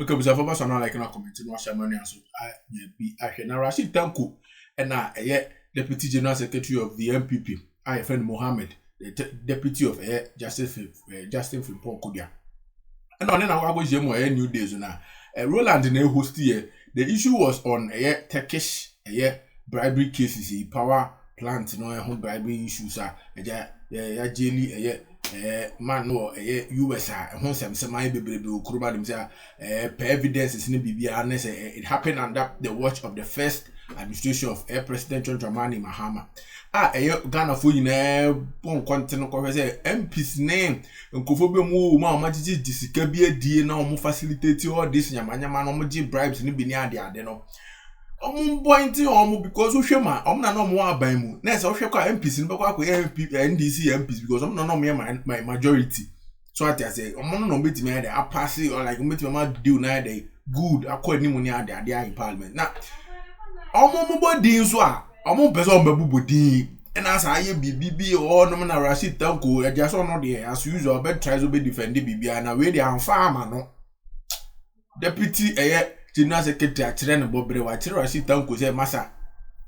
Okay, we have a person like na comment no Shamani so be ahwe na Rashid Tanko na Deputy General Secretary of the NPP, I friend Mohammed, the Deputy of Justin Frimpong Kudia. And on our go jemo new days na Roland na host here. The issue was on Turkish bribery cases, power plant no home bribery issues jelly man no US hon sem my bebrebe okuruba dem say per evidence is in bibia na say it happened under the watch of the first administration of President John Dramani Mahama. Ghana for yina bon content ko say MPs name nkofo be mu ma jiji disika bi adie na o facilitate all this nyamanyama no mo gi bribes ni bi ni ade no pointing on because we shema na no more aban mu na say ohwe kwa MPs no be kwa NDC MPs because no my majority so I say no betimi ade a pass or like betimi ma deal na ade good according ni ade in parliament na body nso a person bebubo din and as I bibi or no na Rashid Tanko e just no dey as usual be try to be defend bibi na we dey farmer no deputy General Secretary achire ne bobre wa achire Rashid Tanko say masa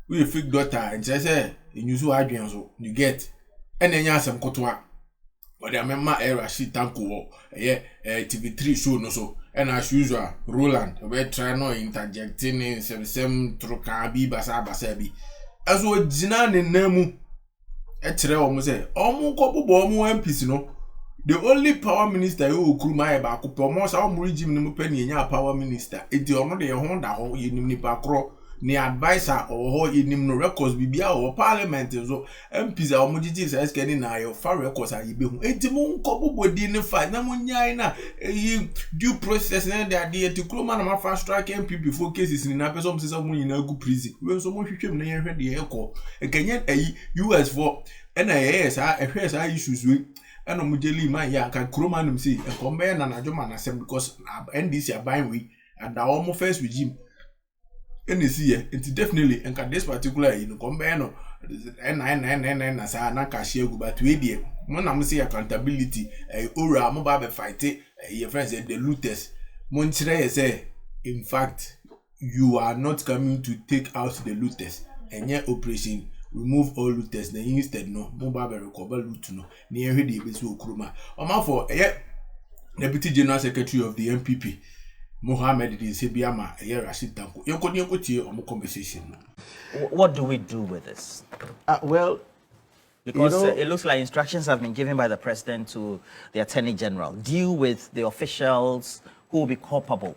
we fake daughter and say enyusu adwen so you get enenya asem kotoa but the member Rashid Tanko TV3 show no so and as usual Roland we try no interjecting in some troka bi basa bi aso jina ne namu achire o mo say omo kobobo omo MPs no the only power minister you Kuruma ba ko promo sa o regime ni mo pe ni enya power minister enti ono de ho da ho yenim ni pa kro ni advisor o ho yenim no records bibia o parliament so MPs a o mo gigi sa skeni na yo fa records a yibe hu enti mo nkobobodi ni fa na mo nyai na due process na de ade enti Kuruma na ma fast strike MP before cases ni na person say mo nyina gu prison we so mo hwehwem na yehwe de ekọ ekenye US for na yes a ehwe sa issues we and no mujeli man ya kan Kuruma num say e kombe na najoma na sem because NDC are buying we and our almost first regime NDC here it definitely and this particular kombe no na sa na cash egu but we dey mo na mo say accountability ora mo ba be fight your friends the looters mo nchire say in fact you are not coming to take out the looters enye operation remove all looters then instead no mobile recover loot no near the base Kuruma for Deputy General Secretary of the NPP Mohammed Sebiama Rashid Tanko you conversation. What do we do with this? Well, because it looks like instructions have been given by the president to the Attorney General. Deal with the officials who will be culpable.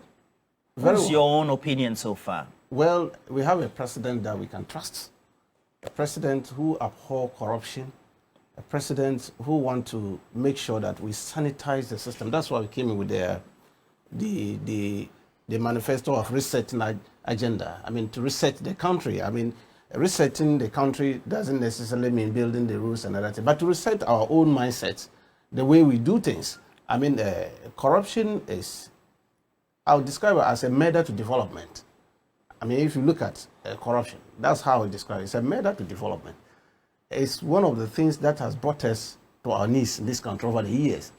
What's your own opinion so far? Well, we have a president that we can trust. A president who abhors corruption, a president who wants to make sure that we sanitize the system. That's why we came in with the manifesto of resetting agenda. I mean, to reset the country. I mean, resetting the country doesn't necessarily mean building the rules and everything, but to reset our own mindsets, the way we do things. I mean, corruption is, I'll describe it as a murder to development. I mean, if you look at corruption, that's how I describe it. It's a murder to development. It's one of the things that has brought us to our knees in this country over the years.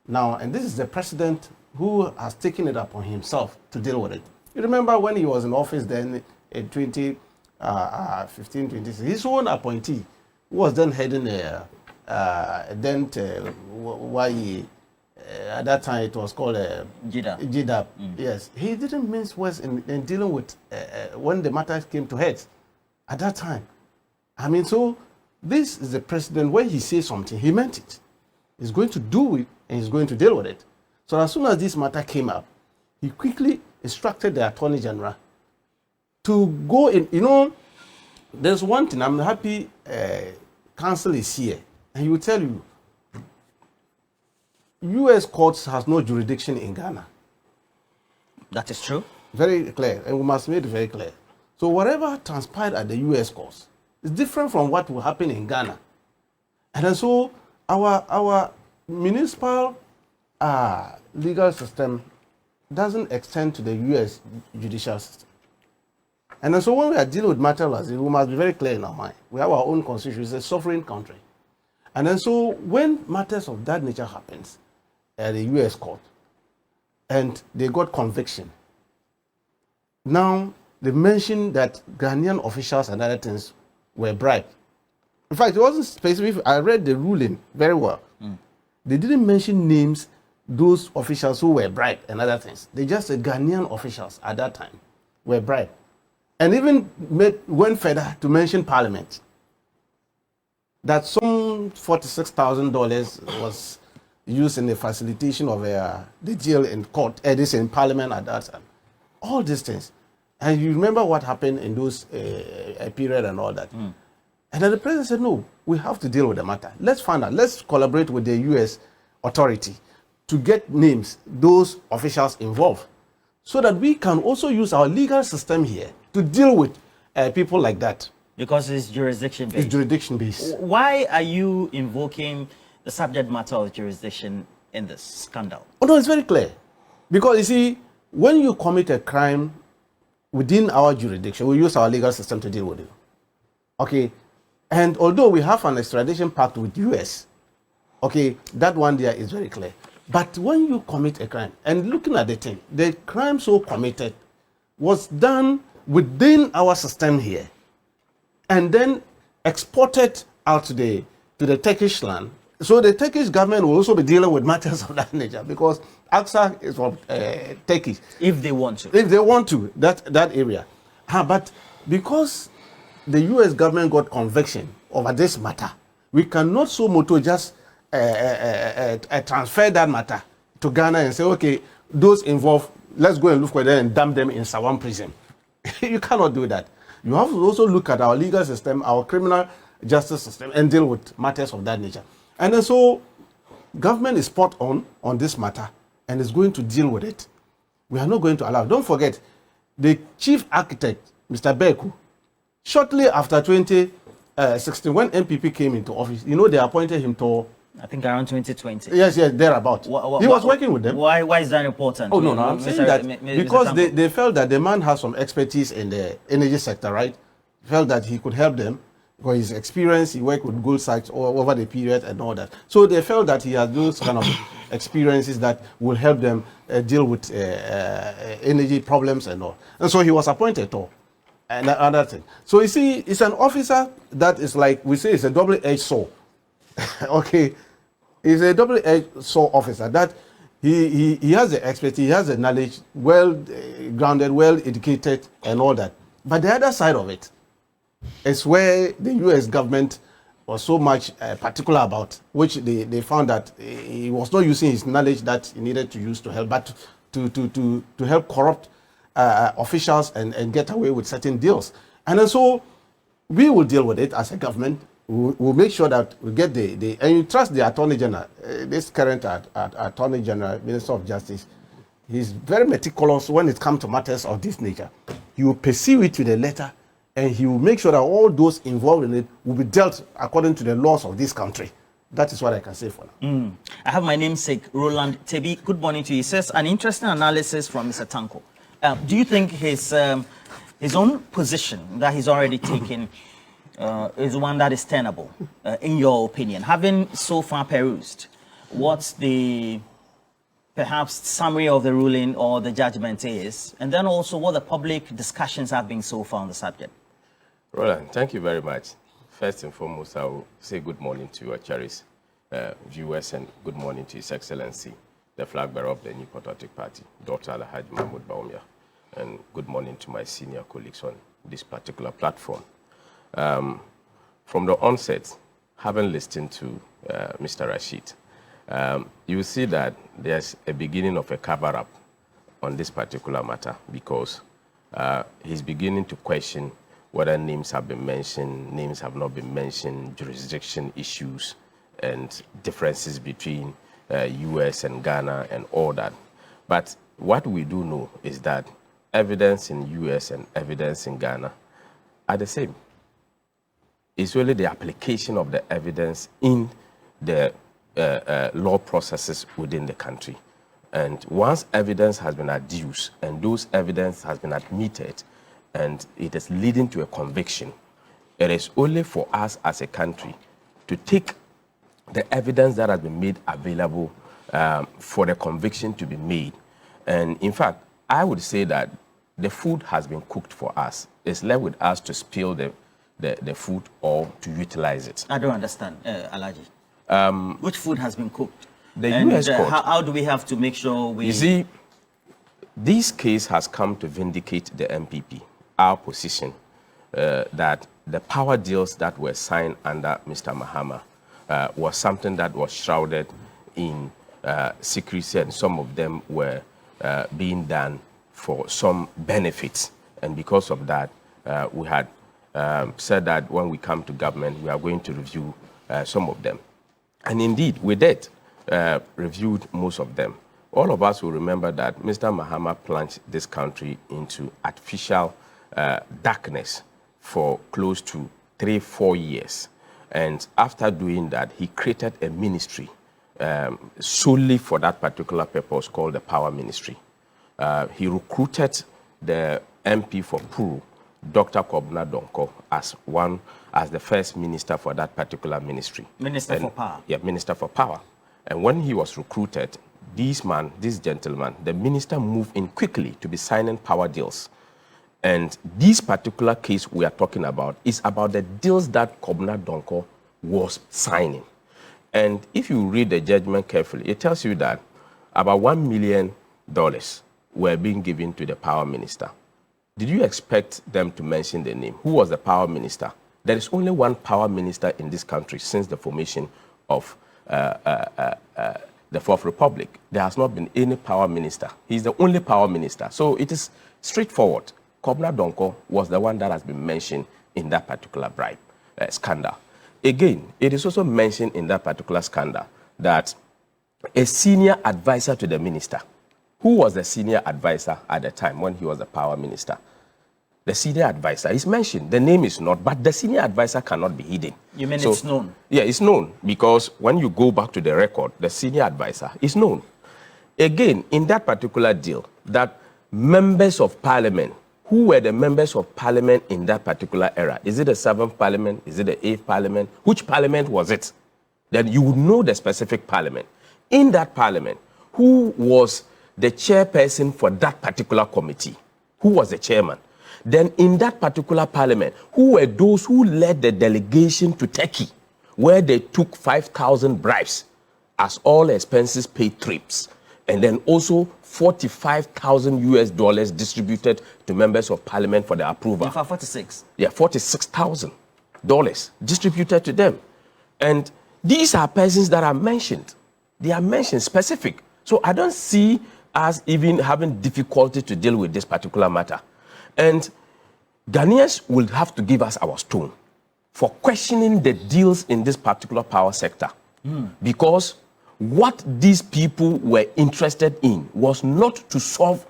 Now, and this is the president who has taken it upon himself to deal with it. You remember when he was in office then in 2015, 26, his own appointee, who was then heading at that time it was called JIDAP. Yes, he didn't mince words in dealing with when the matter came to head at that time. I mean, so this is the president, when he says something, he meant it. He's going to do it and he's going to deal with it. So as soon as this matter came up, he quickly instructed the Attorney General to go in. You know, there's one thing, I'm happy counsel is here, and he will tell you, U.S. courts has no jurisdiction in Ghana. That is true. Very clear, and we must make it very clear. So whatever transpired at the U.S. courts is different from what will happen in Ghana. And then so our municipal legal system doesn't extend to the U.S. judicial system. And then so when we are dealing with matters like this, we must be very clear in our mind. We have our own constitution, it's a sovereign country. And then so when matters of that nature happens, at the U.S. court, and they got conviction. Now, they mentioned that Ghanaian officials and other things were bribed. In fact, it wasn't specific. I read the ruling very well. They didn't mention names, those officials who were bribed and other things. They just said Ghanaian officials at that time were bribed. And even went further to mention Parliament. That some $46,000 was used in the facilitation of the jail in court, this in Parliament at that time. All these things. And you remember what happened in those period and all that. And then the president said, no, we have to deal with the matter. Let's find out. Let's collaborate with the U.S. authority to get names, those officials involved, so that we can also use our legal system here to deal with people like that. Because it's jurisdiction-based. It's jurisdiction-based. Why are you invoking the subject matter of jurisdiction in this scandal? Oh, no, it's very clear. Because, you see, when you commit a crime within our jurisdiction, we use our legal system to deal with it. Okay? And although we have an extradition pact with U.S., okay, that one there is very clear. But when you commit a crime, and looking at the thing, the crime so committed was done within our system here, and then exported out to the Turkish land. So the Turkish government will also be dealing with matters of that nature, because AXA is from Turkey. If they want to. If they want to, that area. But because the U.S. government got conviction over this matter, we cannot so moto just transfer that matter to Ghana and say, okay, those involved, let's go and look for them and dump them in Sawan prison. You cannot do that. You have to also look at our legal system, our criminal justice system, and deal with matters of that nature. And then so, government is spot on this matter and is going to deal with it. We are not going to allow. Don't forget, the chief architect, Mr. Beku, shortly after 2016, when NPP came into office, you know, they appointed him to... I think around 2020. Yes, thereabout. He was working with them. Why is that important? Oh, no, I'm saying that because they felt that the man has some expertise in the energy sector, right? Felt that he could help them because his experience, he worked with gold sites over the period and all that. So they felt that he had those kind of experiences that will help them deal with energy problems and all. And so he was appointed to. And another thing. So you see, it's an officer that is like, we say it's a double-edged sword. Okay. He's a double-edged sword officer that he has the expertise, he has the knowledge, well grounded, well educated and all that. But the other side of it is where the U.S. government was so much particular about, which they found that he was not using his knowledge that he needed to use to help, but to help corrupt officials and get away with certain deals. And then so we will deal with it as a government. We'll make sure that we get and you trust the Attorney General, this current Attorney General, Minister of Justice. He's very meticulous when it comes to matters of this nature. He will pursue it to the letter, and he will make sure that all those involved in it will be dealt according to the laws of this country. That is what I can say for now. I have my namesake, Roland Tebi. Good morning to you. He says, an interesting analysis from Mr. Tanko. Do you think his own position that he's already taken is one that is tenable, in your opinion? Having so far perused, what's the perhaps summary of the ruling or the judgment is, and then also what the public discussions have been so far on the subject? Roland, thank you very much. First and foremost, I will say good morning to your cherished viewers and good morning to His Excellency, the flag bearer of the New Patriotic Party, Dr. Alhaji Mahmoud Bawumia, and good morning to my senior colleagues on this particular platform. From the onset, having listened to Mr. Rashid, you see that there's a beginning of a cover-up on this particular matter, because he's beginning to question whether names have been mentioned, names have not been mentioned, jurisdiction issues, and differences between US and Ghana and all that. But what we do know is that evidence in US and evidence in Ghana are the same. It's really the application of the evidence in the law processes within the country. And once evidence has been adduced and those evidence has been admitted and it is leading to a conviction, it is only for us as a country to take the evidence that has been made available for the conviction to be made And in fact, I would say that the food has been cooked for us. It's left with us to spill the food or to utilize it. I don't understand, Alaji. Which food has been cooked? The U.S. court. How do we have to make sure we... You see, this case has come to vindicate the NPP, our position, that the power deals that were signed under Mr. Mahama was something that was shrouded in secrecy, and some of them were being done for some benefits. And because of that, we had said that when we come to government, we are going to review some of them. And indeed, we did reviewed most of them. All of us will remember that Mr. Mahama plunged this country into artificial darkness for close to 3-4 years. And after doing that, he created a ministry solely for that particular purpose called the Power Ministry. He recruited the MP for Puru, Dr. Kobna Donko, as the first minister for that particular ministry. Minister for Power. Yeah, Minister for Power. And when he was recruited, this gentleman, the minister moved in quickly to be signing power deals. And this particular case we are talking about is about the deals that Kobna Donko was signing. And if you read the judgment carefully, it tells you that about $1 million were being given to the power minister. Did you expect them to mention the name? Who was the power minister? There is only one power minister in this country since the formation of the Fourth Republic. There has not been any power minister. He's the only power minister. So it is straightforward. Kobna Donko was the one that has been mentioned in that particular bribe scandal. Again, it is also mentioned in that particular scandal that a senior advisor to the minister, who was the senior advisor at the time when he was the power minister? The senior advisor is mentioned. The name is not, but the senior advisor cannot be hidden. You mean it's known? Yeah, it's known because when you go back to the record, the senior advisor is known. Again, in that particular deal, that members of parliament, who were the members of parliament in that particular era? Is it the 7th parliament? Is it the 8th parliament? Which parliament was it? Then you would know the specific parliament. In that parliament, who was the chairperson for that particular committee? Who was the chairman? Then in that particular parliament, who were those who led the delegation to Turkey, where they took 5,000 bribes as all expenses paid trips, and then also $45,000 distributed to members of parliament for their approval. In fact, 46. Yeah, $46,000 distributed to them. And these are persons that are mentioned. They are mentioned specific. So I don't see us even having difficulty to deal with this particular matter. And Ghanaians will have to give us our stone for questioning the deals in this particular power sector. Because what these people were interested in was not to solve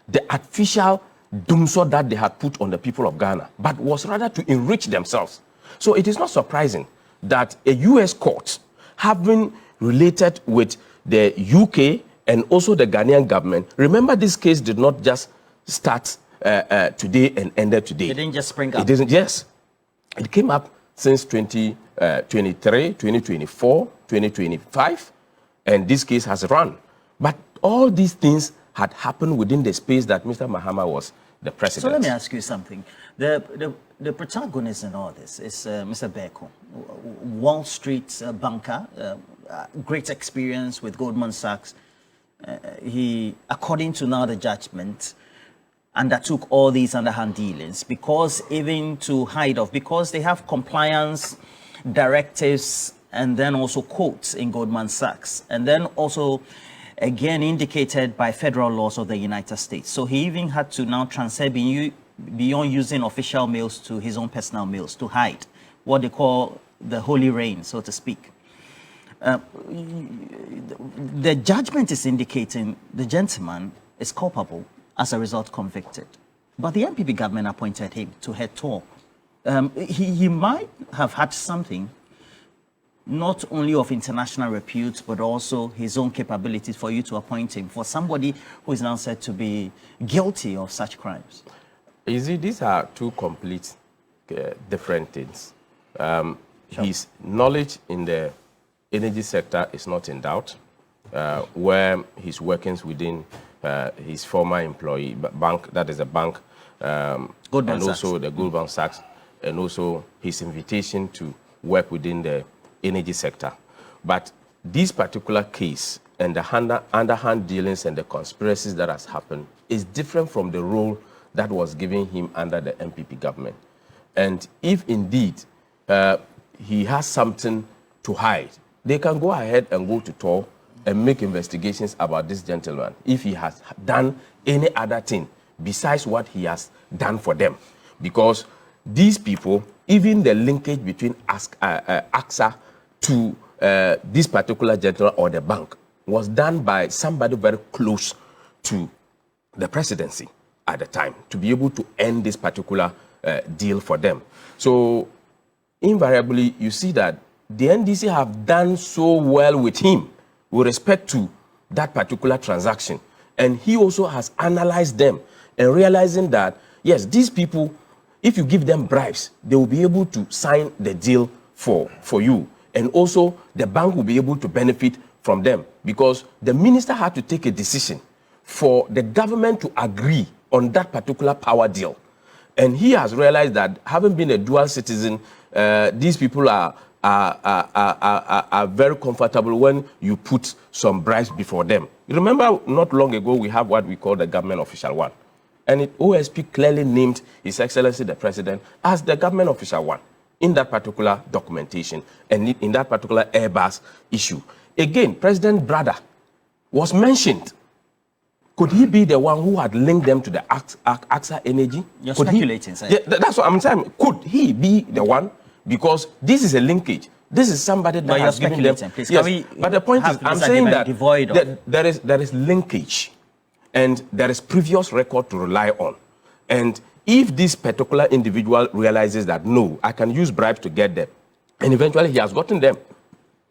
the artificial doomsday that they had put on the people of Ghana, but was rather to enrich themselves. So it is not surprising that a U.S. court, having related with the UK and also the Ghanaian government, remember this case did not just start today and ended today. It didn't just spring up. It didn't, yes. It came up since 2023, 2024, 2025, and this case has run. But all these things had happened within the space that Mr. Mahama was the president. So let me ask you something. The protagonist in all this is Mr. Beko, Wall Street banker, great experience with Goldman Sachs. He, according to now the judgment, undertook all these underhand dealings because even to hide off, because they have compliance directives and then also quotes in Goldman Sachs, and then also again indicated by federal laws of the United States. So he even had to now transfer beyond using official mails to his own personal mails to hide what they call the holy rain, so to speak. The judgment is indicating the gentleman is culpable, as a result convicted. But the NPP government appointed him to head tour. He might have had something, not only of international repute, but also his own capabilities for you to appoint him, for somebody who is now said to be guilty of such crimes. You see, these are two complete different things. Sure. His knowledge in the energy sector is not in doubt, where his workings within his former employee, bank, that is a bank, Goldman and Sachs. also the Goldman Sachs, and also his invitation to work within the energy sector. But this particular case and the underhand dealings and the conspiracies that has happened is different from the role that was given him under the NPP government. And if indeed he has something to hide, they can go ahead and go to Tor and make investigations about this gentleman if he has done any other thing besides what he has done for them. Because these people, even the linkage between AXA to this particular gentleman or the bank was done by somebody very close to the presidency at the time to be able to end this particular deal for them. So invariably, you see that the NDC have done so well with him with respect to that particular transaction. And he also has analyzed them and realizing that, yes, these people, if you give them bribes, they will be able to sign the deal for you. And also, the bank will be able to benefit from them because the minister had to take a decision for the government to agree on that particular power deal. And he has realized that having been a dual citizen, these people are very comfortable when you put some bribes before them. You remember not long ago, we have what we call the government official one. And OSP clearly named His Excellency the President as the government official one in that particular documentation and in that particular Airbus issue. Again, President Brother was mentioned. Could he be the one who had linked them to the AXA Energy? You're Could speculating, sir. Yeah, that's what I'm saying. Could he be the one? Because this is a linkage. This is somebody that has given them. Please. Yes, but the point is, I'm saying that there is linkage, and there is previous record to rely on. And if this particular individual realizes that, no, I can use bribes to get them, and eventually he has gotten them.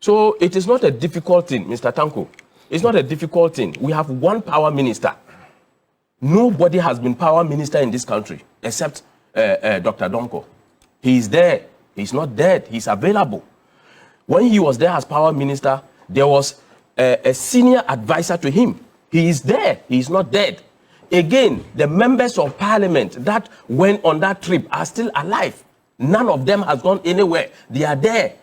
So it is not a difficult thing, Mr. Tanko. It's not a difficult thing. We have one power minister. Nobody has been power minister in this country except Dr. Donko. He is there. He's not dead. He's available. When he was there as power minister, there was a senior advisor to him. He is there. He is not dead. Again, the members of parliament that went on that trip are still alive. None of them has gone anywhere. They are there.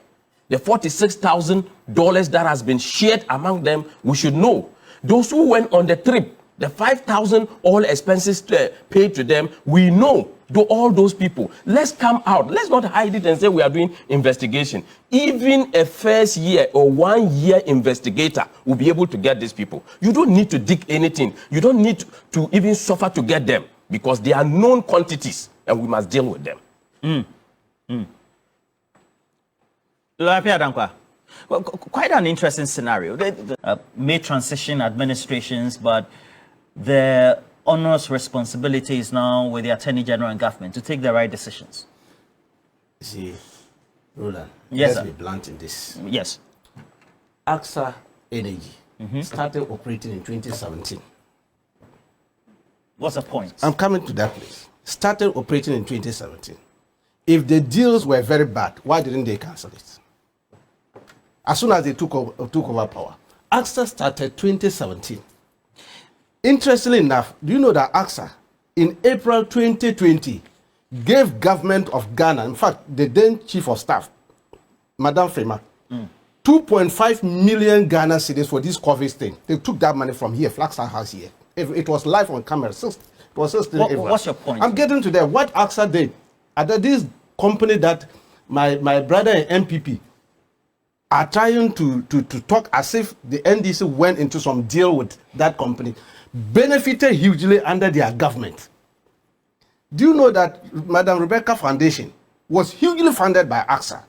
The $46,000 that has been shared among them, we should know. Those who went on the trip, the $5,000 all expenses paid to them, we know. All those people, let's come out. Let's not hide it and say we are doing investigation. Even a first year or 1 year investigator will be able to get these people. You don't need to dig anything. You don't need to even suffer to get them because they are known quantities and we must deal with them. Quite an interesting scenario. They may transition administrations, but the onerous responsibility is now with the Attorney General and government to take the right decisions. See, Roland, yes, let's be blunt in this. Yes. AXA Energy started operating in 2017. What's the point? I'm coming to that place. Started operating in 2017. If the deals were very bad, why didn't they cancel it? As soon as they took over power. AXA started 2017. Interestingly enough, do you know that AXA, in April 2020, gave government of Ghana, in fact, the then chief of staff, Madame Frema, 2.5 million Ghana cedis for this COVID thing. They took that money from here, Flagstaff House here. It was live on camera. It was still what's your point? I'm getting to that. What AXA did, this company that my brother in NPP are trying to talk as if the NDC went into some deal with that company, benefited hugely under their government. Do you know that Madam Rebecca Foundation was hugely funded by AXA?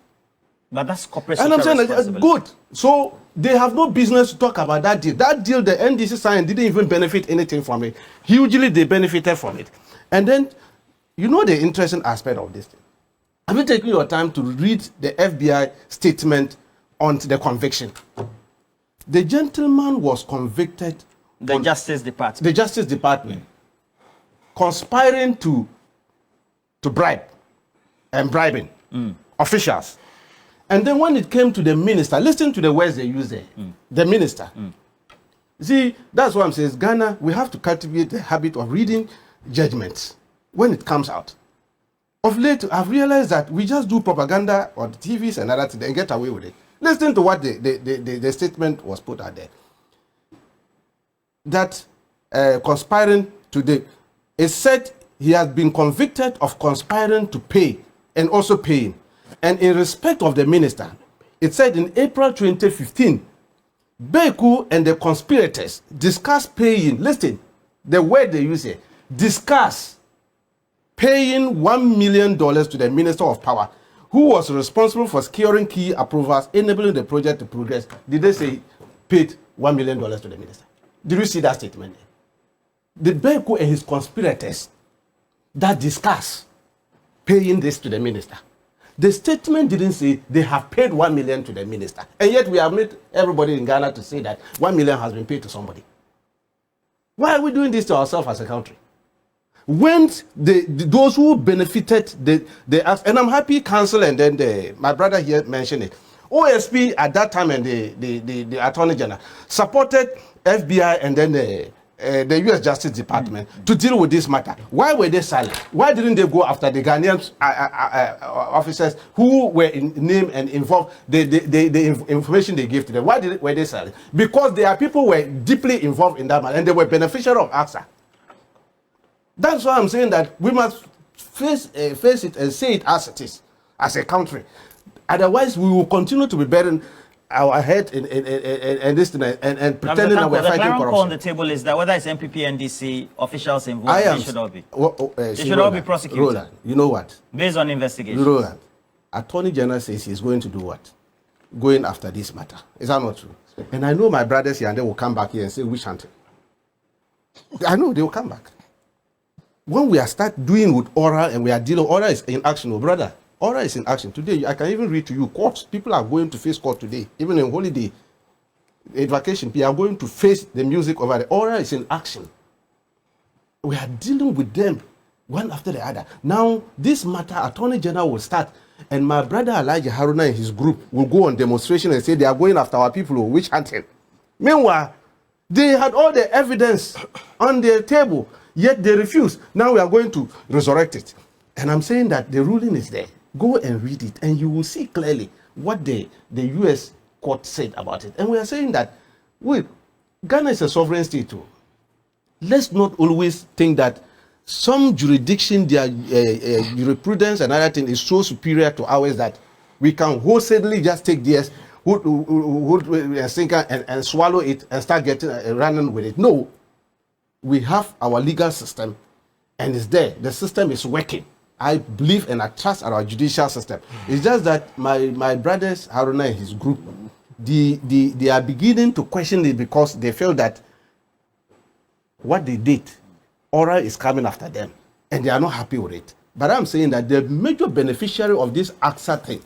But that's corporate And I'm saying responsibility. good. So they have no business to talk about that deal. That deal the NDC signed didn't even benefit anything from it. Hugely they benefited from it. And then, you know the interesting aspect of this thing. Have you taken your time to read the FBI statement on the conviction? The gentleman was convicted. The Justice Department. The Justice Department. Conspiring to bribe and bribing officials. And then when it came to the minister, listen to the words they used there. The minister. See, that's what I'm saying. Ghana, we have to cultivate the habit of reading judgments when it comes out. Of late, I've realized that we just do propaganda on the TVs and other things and get away with it. Listen to what the statement was put out there. That conspiring today, it said he has been convicted of conspiring to pay and also paying. And in respect of the minister, it said in April 2015, Beku and the conspirators discussed paying, listen, the word they use here, discuss paying $1 million to the Minister of Power, who was responsible for securing key approvals, enabling the project to progress. Did they say paid $1 million to the minister? Did you see that statement? The Beku and his conspirators that discuss paying this to the minister. The statement didn't say they have paid 1 million to the minister. And yet we have made everybody in Ghana to say that 1 million has been paid to somebody. Why are we doing this to ourselves as a country? When those who benefited the act, and I'm happy council and then my brother here mentioned it. OSP at that time and the Attorney General supported FBI and then the U.S. Justice Department to deal with this matter. Why were they silent? Why didn't they go after the Ghanaian officers who were in name and involved the information they gave to them? Why were they silent? Because there are people who were deeply involved in that matter and they were beneficiaries of AXA. That's why I'm saying that we must face it and say it as it is, as a country. Otherwise, we will continue to be burdened our head and this thing and pretending that we're fighting corruption. On the table is that whether it's NPP, NDC officials involved, they should all be. They should all be prosecuted. Roland, you know what? Based on investigation. Roland, Attorney General says he's going to do what? Going after this matter. Is that not true? And I know my brothers here and they will come back here and say witch hunting. I know they will come back. When we are start doing with oral and we are dealing, oral is in action, oh brother. Oral is in action. Today, I can even read to you, courts, people are going to face court today, even in holiday, vacation, people are going to face the music over there. Oral is in action. We are dealing with them one after the other. Now, this matter, Attorney General will start, and my brother Elijah Haruna and his group will go on demonstration and say they are going after our people, witch hunting. Meanwhile, they had all the evidence on their table, yet they refused. Now we are going to resurrect it. And I'm saying that the ruling is there. Go and read it, and you will see clearly what the U.S. court said about it. And we are saying that, wait, Ghana is a sovereign state too. Let's not always think that some jurisdiction, their jurisprudence and other thing is so superior to ours that we can wholesalely just take this and swallow it and start getting running with it. No, we have our legal system, and it's there. The system is working. I believe and I trust our judicial system. It's just that my brothers, Haruna and his group, they are beginning to question it because they feel that what they did, oral is coming after them, and they are not happy with it. But I'm saying that the major beneficiary of this AXA thing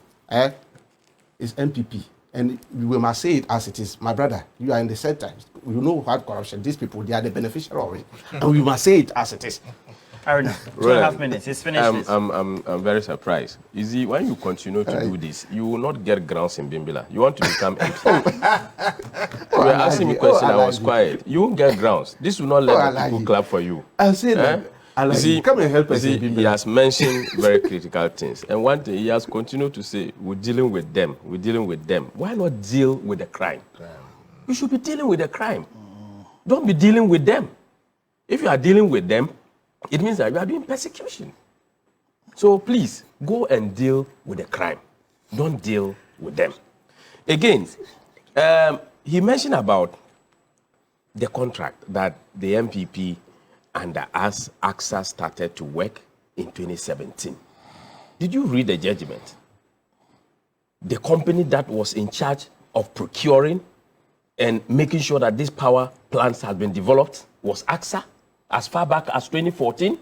is NPP. And we must say it as it is. My brother, you are in the center. You know what corruption, these people, they are the beneficiary of it. And we must say it as it is. Aruna, 2.5 minutes. It's finished. I'm very surprised. You see, when you continue to do this, you will not get grounds in Bimbila. You want to become MP. You were asking me a question, I was quiet. You won't get grounds. This will not let the people clap for you. I say that. You see, come and help us. He has mentioned very critical things. And one thing he has continued to say, we're dealing with them. We're dealing with them. Why not deal with the crime? You should be dealing with the crime. Don't be dealing with them. If you are dealing with them, it means that you are doing persecution. So please, go and deal with the crime. Don't deal with them. Again, he mentioned about the contract that the NPP and the AXA started to work in 2017. Did you read the judgment? The company that was in charge of procuring and making sure that these power plants had been developed was AXA. As far back as 2014,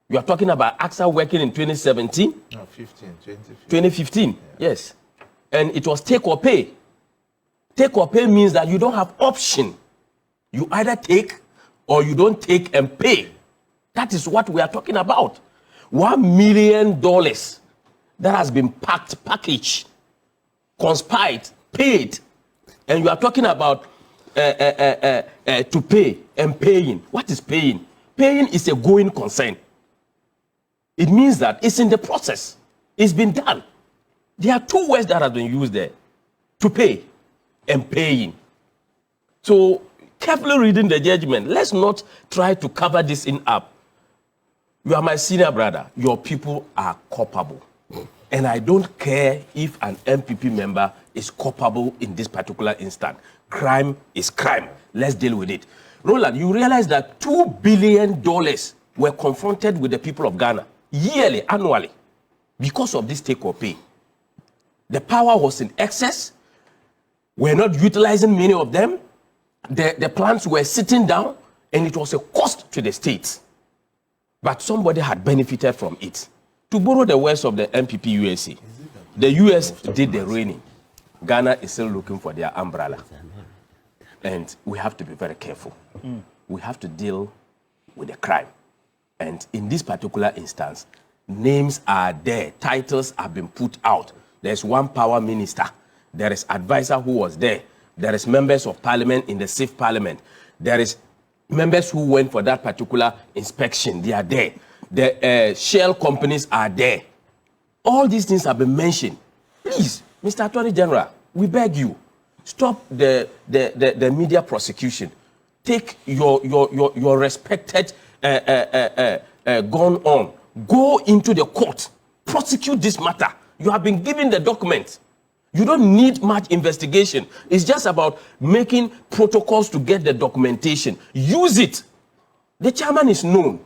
you are talking about AXA working in 2017? No, 2015. 2015, yeah. Yes. And it was take or pay. Take or pay means that you don't have option. You either take or you don't take and pay. That is what we are talking about. $1 million that has been packaged, conspired, paid. And you are talking about to pay and paying. What is paying? Paying is a going concern. It means that it's in the process. It's been done. There are two words that have been used there. To pay and paying. So carefully reading the judgment. Let's not try to cover this in up. You are my senior brother. Your people are culpable. And I don't care if an NPP member is culpable in this particular instance. Crime is crime. Let's deal with it. Roland, you realize that $2 billion were confronted with the people of Ghana yearly, annually, because of this take or pay. The power was in excess. We're not utilizing many of them. The plants were sitting down, and it was a cost to the states. But somebody had benefited from it. To borrow the words of the NPP USA, the US did the raining. Ghana is still looking for their umbrella. And we have to be very careful. We have to deal with the crime. And in this particular instance, names are there. Titles have been put out. There's one power minister. There is advisor who was there. There is members of parliament in the safe parliament. There is members who went for that particular inspection. They are there. The shell companies are there. All these things have been mentioned. Please, Mr. Attorney General, we beg you, stop the media prosecution. Take your respected gun on. Go into the court. Prosecute this matter. You have been given the documents. You don't need much investigation. It's just about making protocols to get the documentation. Use it. The chairman is known.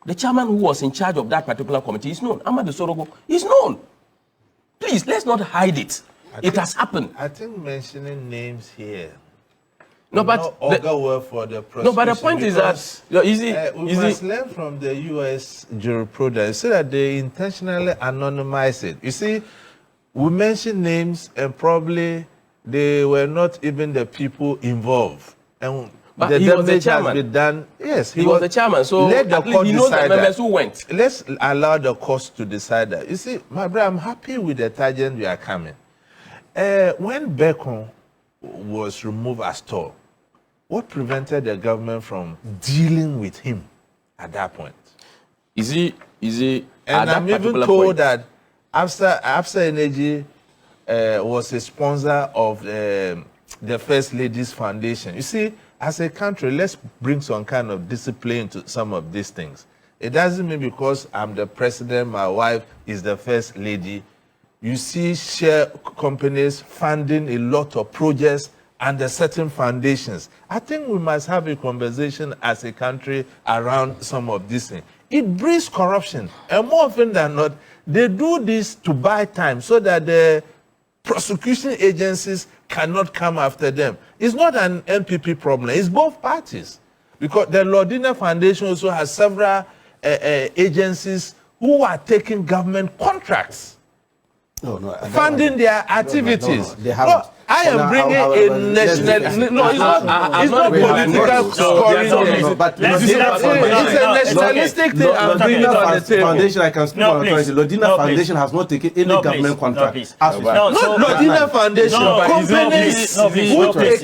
The chairman who was in charge of that particular committee is known. Amadou Sorogo is known. Please, let's not hide it. It has happened. I think mentioning names here. No, but for the prosecution. No, but the point is that we must learn from the U.S. jurisprudence so that they intentionally anonymize it. You see, we mention names and probably they were not even the people involved. And but the he was the damage has chairman. been done. Yes, he was the chairman. So let the court he knows the decide members that. who went. Let's allow the courts to decide that. You see, my brother, I'm happy with the tangent we are coming. When Bacon was removed as tall, what prevented the government from dealing with him at that point? Is he And I'm even told that after Energy was a sponsor of the First Ladies Foundation. You see, as a country, let's bring some kind of discipline to some of these things. It doesn't mean because I'm the president, my wife is the first lady. You see share companies funding a lot of projects under certain foundations. I think we must have a conversation as a country around some of these things. It breeds corruption. And more often than not, they do this to buy time so that the prosecution agencies cannot come after them. It's not an NPP problem. It's both parties. Because the Lordina Foundation also has several agencies who are taking government contracts. Funding their activities. They haven't. I am bringing a national. No, it's not political scoring. It's a nationalistic thing. I'm bringing on the table. Foundation, I can speak on authority. Lodina Foundation has not taken any government contract. Not Lodina Foundation. Companies who take.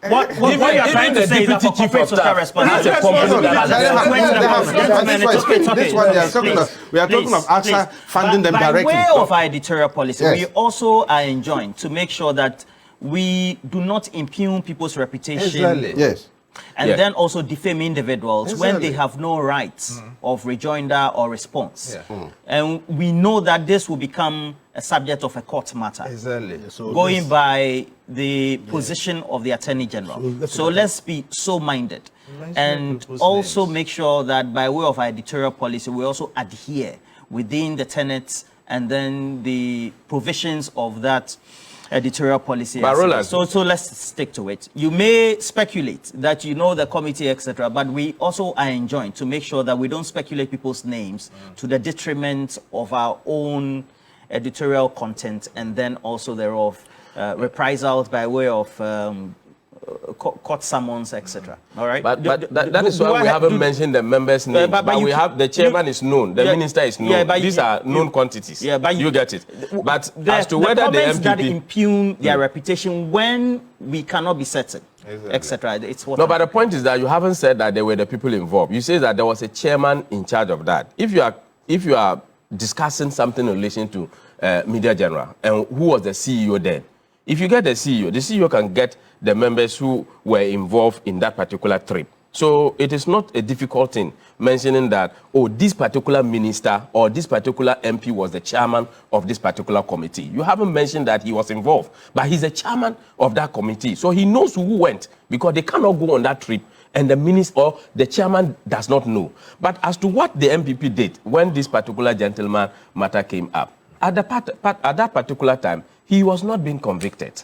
What you are trying to say is that for corporate social responsibility, we are talking of AXA funding them directly. By way of our editorial policy, we also are enjoined to make sure that we do not impugn people's reputation. Yes. And then also defame individuals when they have no rights of rejoinder or response. And we know that this will become a subject of a court matter. So going by the position of the Attorney General. So let's be so minded. And also make sure that by way of our editorial policy, we also adhere within the tenets and then the provisions of that editorial policy. So let's stick to it. You may speculate that you know the committee, etc., but we also are enjoined to make sure that we don't speculate people's names to the detriment of our own editorial content and then also thereof reprisals by way of court summons, etc. All right. But that is why we haven't mentioned the members' names. But we have the chairman is known, the minister is known. Yeah, these are known quantities. Yeah, but you get it. But as to whether the MPP that impugn their reputation when we cannot be certain, etc. It's what. No, but the point is that you haven't said that there were the people involved. You say that there was a chairman in charge of that. If you are discussing something in relation to Media General and who was the CEO then, if you get the CEO can get the members who were involved in that particular trip. So it is not a difficult thing mentioning that, oh, this particular minister or this particular MP was the chairman of this particular committee. You haven't mentioned that he was involved, but he's the chairman of that committee. So he knows who went, because they cannot go on that trip and the minister or the chairman does not know. But as to what the MPP did when this particular gentleman matter came up, at that particular time, he was not being convicted.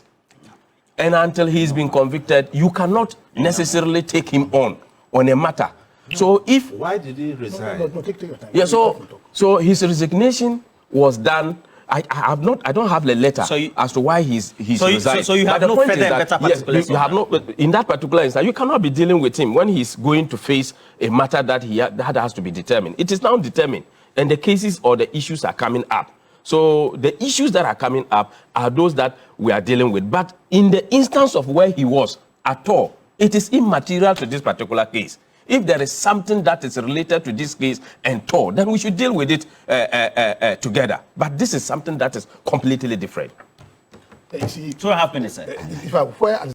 And until he's been convicted, you cannot necessarily take him on a matter. So if... Why did he resign? No, take your time. Yeah, so his resignation was done. I don't have the letter as to why he's resigned. So you have no further better particulars. You have no, in that particular instance, you cannot be dealing with him when he's going to face a matter that that has to be determined. It is now determined, and the cases or the issues are coming up. So the issues that are coming up are those that we are dealing with. But in the instance of where he was at all, it is immaterial to this particular case. If there is something that is related to this case and all, then we should deal with it together. But this is something that is completely different. 2.5 minutes. If I